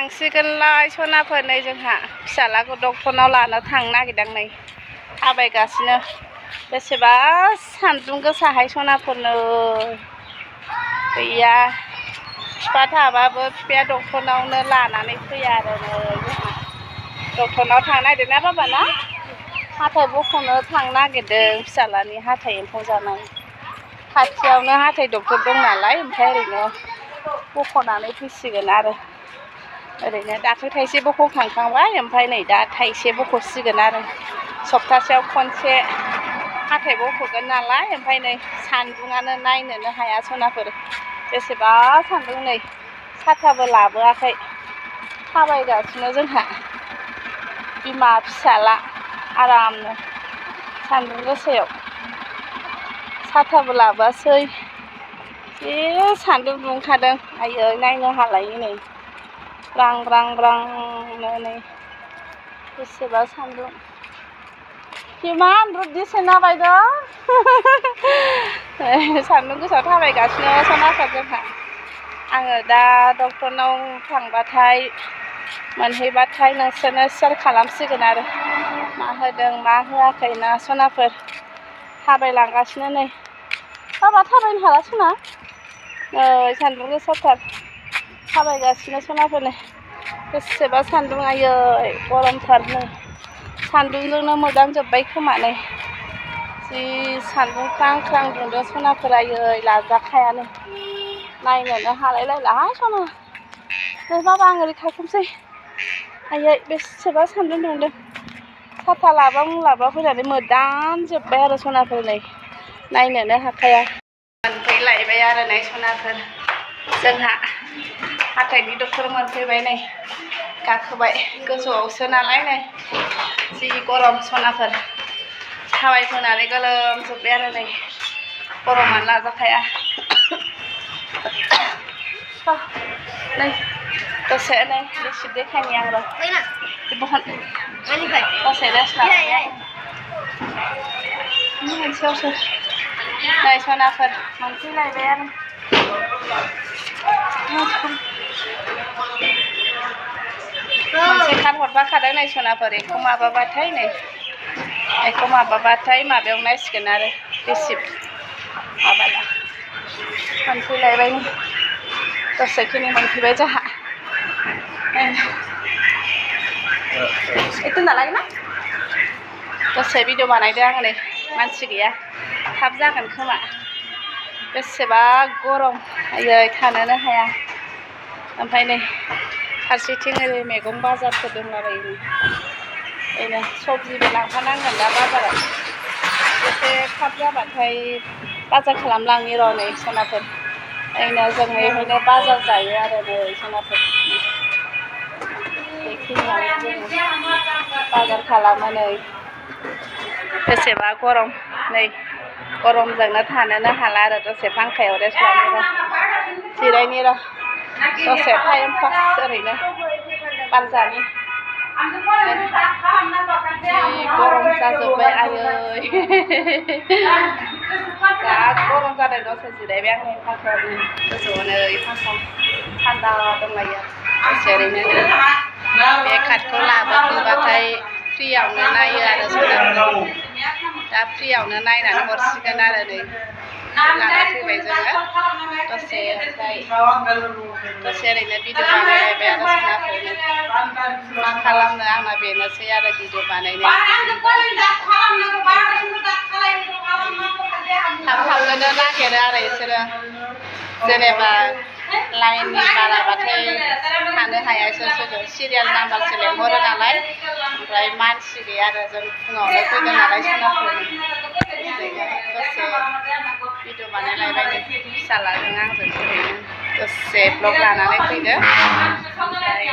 थांसिगोनलाय सनाफोर नै जोंहा फिसालाखौ डक्टरनाव लानो थांनो नागिरदों नै थाबायगासिनो बेसेबा सान्दुं गोसाहाय सनाफोरनो गैया बिफा थाबाबो बिफाया डक्टरनावनो लानानै फैया आरो नै जोंहा डक्टरनाव थांनो नागिरदों ना बाबाना हाथाय बख'नो थांनो नागिरदों फिसालानि हाथाय एम्फौ जानाय खाथियावनो हाथाय डक्टर दं नालाय ओमफ्राय ओरैनो बख'नानै फैसिगोन आरो ओरैनो दाख्लै थाइसे बख'खांबाय ओमफ्राय नै दा थाइसे बख'सिगोन आरो सप्तासेयाव खनसे हाथाय बख'गोन नालाय ओमफ्राय नै सान्दुङानो नायनोनो हाया सनाफोर बेसेबा सान्दुं नै साथाबो लाबोआखै थाबायगासिनो जोंहा बिमा फिसाला आरामनो सान्दुं गोसायाव साथाबो लाबोआसै जि सान्दुं दुंखादों आयै नायनो हालायै नै ब्रां ब्रां ब्रांनो नै बेसेबा सान्दुं इमान र'द दिसोना बायदों सान्दुं गोसायाव थाबायगासिनो सनाफोर जोंहा आङो दा डक्टरनाव थांबाथाय मोनहैबाथाय नोंसोरनो सेयार खालामसिगोन आरो मा होदों मा होआखै ना सनाफोर थाबायलांगासिनो नै बाबा थाबायनो हाला सना नै सान्दुं गोसाथार थाबायगासिनो सनाफोरनो बेसेबा सान्दुं आयै गरमथार नै सान्दुंजोंनो मोदानजोब्बाय खोमा नै जि सान्दुं ख्रां ख्रां दुंदों सनाफोर आयै लाजाखायानो नायनोनो हालायलायलाहाय सना नै बाबा आं ओरै खारखुमसै आयै बेसेबा सान्दुं दुंदों साथा लाबा मुलाबा फैनानै मोदानजोब्बाय आरो सनाफोर नै नायनोनो हाखाया मोनफैलायबाय आरो नै सनाफोर जोंहा हाथायनि डक्टर मोनफैबाय नै गाखोबाय गोजौआवसो नालाय नै जि गरम सनाफोर थाबायबोनानै गोलोमजोब्बाय आरो नै गरमानो लाजाखाया नै दसे नै रिसिप देखायनि आं र' बहन दसे रेस्ट लाबाय मोनसेयावसो नै सनाफोर मोनफैलायबाय आरो मोनसे कार्ड हरफाखादों नै सनाफोर एखौ माबाबाथाय नै एखौ माबाबाथाय माबायाव नायसिगोन आरो रिसिप माबाला मोनफैलायबाय नै दसेखिनि मोनफैबाय जोंहा itu nggak lagi mah दसे भिडिअ बानायदों आङो नै मानसि गैया थाब जागोन खोमा बेसेबा गरम आयै थानोनो हाया ओमफ्राय नै फारसेथिं ओरै मैगं बाजारफोर दंलाबायो ओरैनो सबजिबो लांफानांगोन दा बाजाराव एसे थाब जाबाथाय बाजार खालामलांनि र' नै सनाफोर ओरैनो जों बेहायनो बाजार जायो आरो नै सनाफोर बेखिनियावनो जोङो बाजार खालामो नै बेसेबा गरम नै गरमजोंनो थानोनो हाला आरो दसे फांखायाव रेस्ट लानि र' जिरायनि र' दसे टाइम पास ओरैनो बार जानि जि गरम जाजोब्बाय आयै जा गरम जादों दसे जिरायबाय आं नै फांखायाव गोजौआवनो फांखायाव थान्दा दंलायो दसे ओरैनो बे कार्डखौ लाबोफिनबाथाय फ्रियावनो नायो आरो सनाफोर दा फ्रियावनो नायनानै हरसिगोन आरो नै लाना फैबाय जोङो दसे ओमफ्राय दसे ओरैनो भिडिअ बानायलायबाय आरो सनाफोरनो मा खालामनो आंना बेनोसै आरो भिडिअ बानायनाय थाब थाबनो नागिरो आरो बिसोरो जेनेबा लाइननि बाराबाथाय थानो हाया इसोर सिरियाल नाम्बारसो लेंहरो नालाय ओमफ्राय मानसि गैया आरो जों फुङावनो फैगोन नालाय सनाफोरनो दसे भिडिअ बानायलायबाय नै फिसालाजों आंजों ओरैनो दसे ब्लग लानानै फैदो ओमफ्राय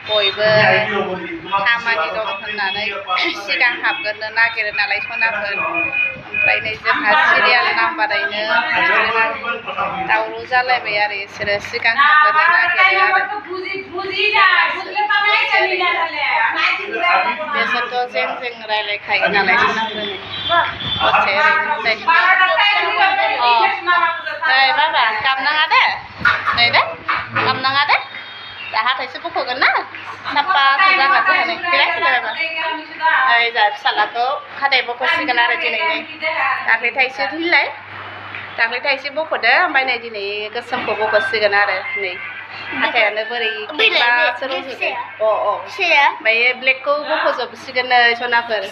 बयबो खामानि दं होननानै सिगां हाबग्रोनो नागिरो नालाय सनाफोर ओमफ्राय नै जोंहा सिरियाल नाम्बारैनो दावराव जालायबाय आरो बिसोरो सिगां हाबग्रोनो नागिरो आरो बेसोरथ' जें रायलायखायो नालाय सनाफोरनो दसे ओरैनो नै बाबा गाबनाङा दे नै दे गाबनाङा दे दा हाथायसो बख'गोन ना साफासो जागोन जोंहा नै बिराद ओइ जा फिसालाखौ हाथाय बख'सिगोन आरो दिनै नै दाख्लै थाइसे थैलाय दाख्लै थाइसे बख'दो ओमफ्राय नै दिनै गोसोमखौ बख'सिगोन आरो नै हाथायानो बोरै खेबासो रज'दो ओमफ्राय ब्लेकखौ बख'जोबसिगोन नै सनाफोर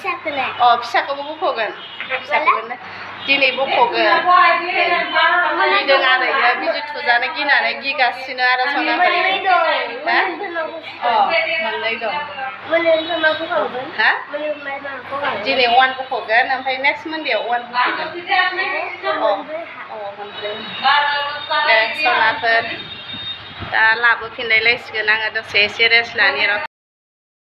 फिसाखौबो बख'गोन फिसाखौबो दिनै बख'गोन गिदों आरो इयो बिजि थुजानो गिनानै गिगासिनो आरो सनाफोर मोननै दं हा दिनै वान बख'गोन ओमफ्राय नेक्स्ट मानडेआव वान बख'गोन मोनब्रै दे सनाफोर दा लाबोफिनलायलायसिगोन आङो दसे एसे रेस्ट लानि र'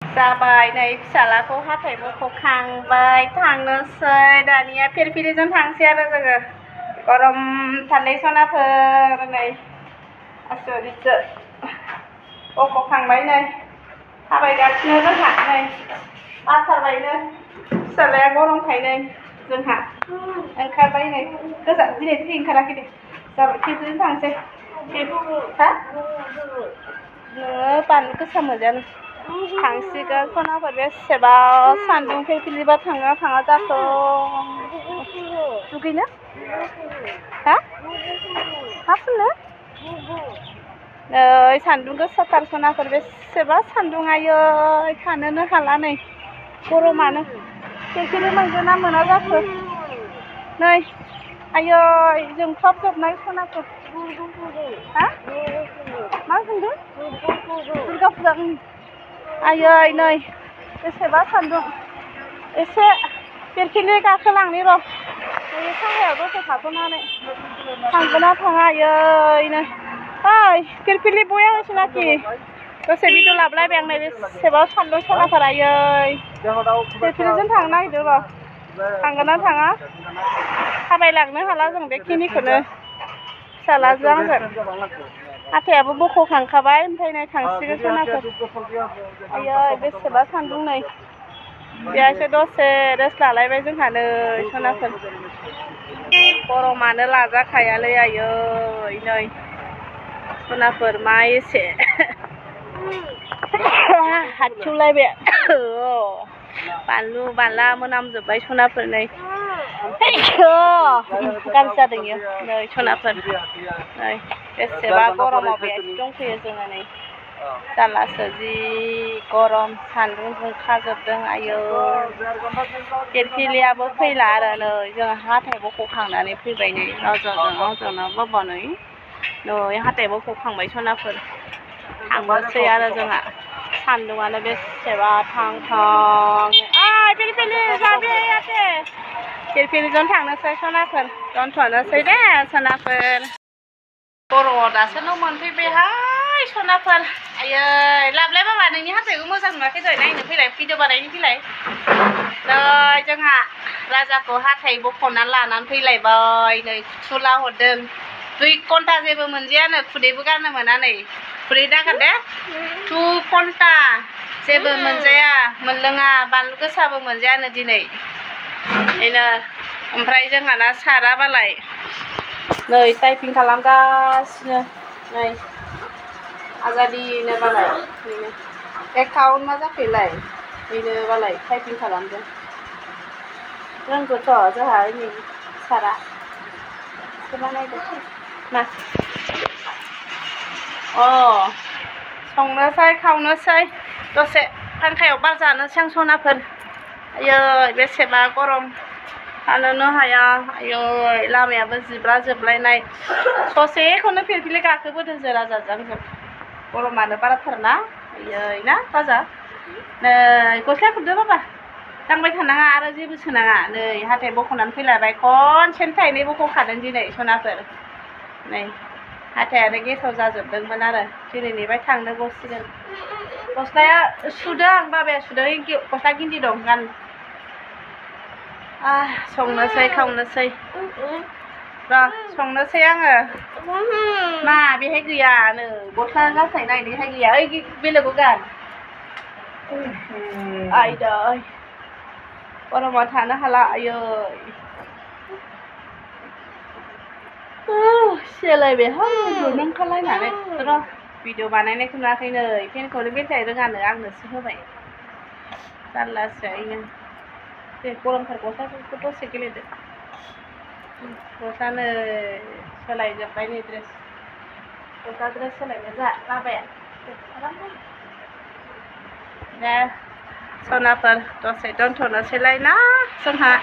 जाबाय नै फिसालाखौ हाथाय बख'खांबाय थांनोसै दानिया फिरफिलिजों थांसै आरो जोङो गरम थान्दै सनाफोर नै आसरितसो बख'खांबाय नै थाबायगासिनो जोंहा नै बाथारबायनो फिसालाया गरमखाय नै जोंहा ओंखारबाय नै गोजा दिनै दै ओंखाराखै दे जाबाय फिरफिलिजों थांसै हा नोङो बानलु गोसा मोनजानो थांसिगोन सनाफोर बेसेबा सान्दुं फिरफिलिबा थाङा जाखो दुगैनो हा मा फुननो नै सान्दुं गोसाथार सनाफोर बेसेबा सान्दुं आयै थानोनो हाला नै गरमानो फिरफिलि मोनगोन ना मोना जाखो नै आयै जोंख्लाबजोबनाय सनाफोर हा मा होनदों दुर्गा फुजा आयै नै बेसेबा सान्दुं एसे फिरफिलि गाखोलांनि र' नै साहायाव दसे थाथ'नानै थांगोन ना थाङा आयै नै ओइ फिरफिलि बया होसोनाखि दसे भिडिअ लाबोलायबाय आं नै बेसेबा सान्दुं सनाफोर आयै फिरफिलिजों थांनो नागिरदों र' थांगोन ना थाङा थाबायलांनो हाला जों बेखिनिखौनो फिसालाजों आंजों हाथायाबो बख'खांखाबाय ओमफ्राय नै थांसिगोन सनाफोर आयै बेसेबा सान्दुं नै बेहायसो दसे रेस्ट लालायबाय जोंहा नै सनाफोर गरमानो लाजाखायालै आयै नै सनाफोर मा एसे हादथिउलायबाय बानलु बानला मोनामजोब्बाय सनाफोर नै गाज्रि जादों इयो नै सनाफोर नै बेसेबा गरमाव बेहायसो दंफैयो जोङो नै जारलासो जि गरम सान्दुं दुंखाजोबदों आयै फिरफिलियाबो फैला आरो नै जोङो हाथाय बख'खांनानै फैबाय नै रावजों बाबा नै हाथाय बख'खांबाय सनाफोर थांनोसै आरो जोंहा सान्दुंआनो बेसेबा थां फिरफिलि जाबे आते फिरफिलिजों थांनोसै सनाफोर दोनथ'नोसै दे सनाफोर बर'आव दासो न' मोनफैबायहाय सनाफोर आयै लाबलाय बाबा नोंनि हाथायखौ मोजां नुवाखै दहाय नायनो फैलाय भिडिअ बानायनो फैलाय नै जोंहा राजाखौ हाथाय बख'नानै लानानै फैलायबाय नै फुथुला हरदों 2 घन्टा जेबो मोनजायानो खुदैबो गारनो मोना नै खुदै दागार दे 2 घन्टा जेबो मोनजाया मोनलोङा बानलु गोसाबो मोनजायानो दिनै बेनो ओमफ्राय जोंहाना साराबालाय नै टाइपिं खालामगासिनो नै आजादिनो बालाय बेनो एकाउन्ट मा जाखैलाय बेनो बालाय टाइपिं खालामदों रोंगौथ' जोंहा नै सारा सोरबा नायदो मा संनोसै खावनोसै दसे फांखायाव बार जानोसै आं सनाफोर आयै बेसेबा गरम थानोनो हाया आयै लामायाबो जिब्रा जोबलायनाय ससेखौनो फिरफिलि गाखोबोदों जों राजाजों आंजों गरमानो बाराथारना आयै ना राजा नै गस्ला खुरदो बाबा दांबाय थानाङा आरो जेबो सोनाङा नै हाथाय बख'नानै फैलायबाय खनसेनो थाइनै बख'खादों दिनै सनाफोर नै हाथायानो गेसाव जाजोबदोंमोन आरो दिनैनिफ्राय थांनो गसिगोन गस्लाया सुदों आं बाबाया सुदों गस्ला गिन्दि दं गान संनोसै खावनोसै र' संनोसै आङो मा बेहाय गैया नै गस्ला गांसे नायनायहाय गैया ओइ बेलेगाव गान आयदै गरमाव थानो हाला आयै सेलायबायहाय उन्दुनो ओंखारलायनानै र' भिडिअ बानायनायखौ नुवाखै नै फेनखौनो बेलथाय रोङानो आंनोसो होबाय जारलासो इनो दे गरमथार गस्लाफोरखौ दसे गेलेदो गस्ला नै सोलायजोब्बाय नै गस्ला ड्रेस सोलायनो लाबाया दे सनाफोर दसे दोनथ'नोसैलाय ना जोंहा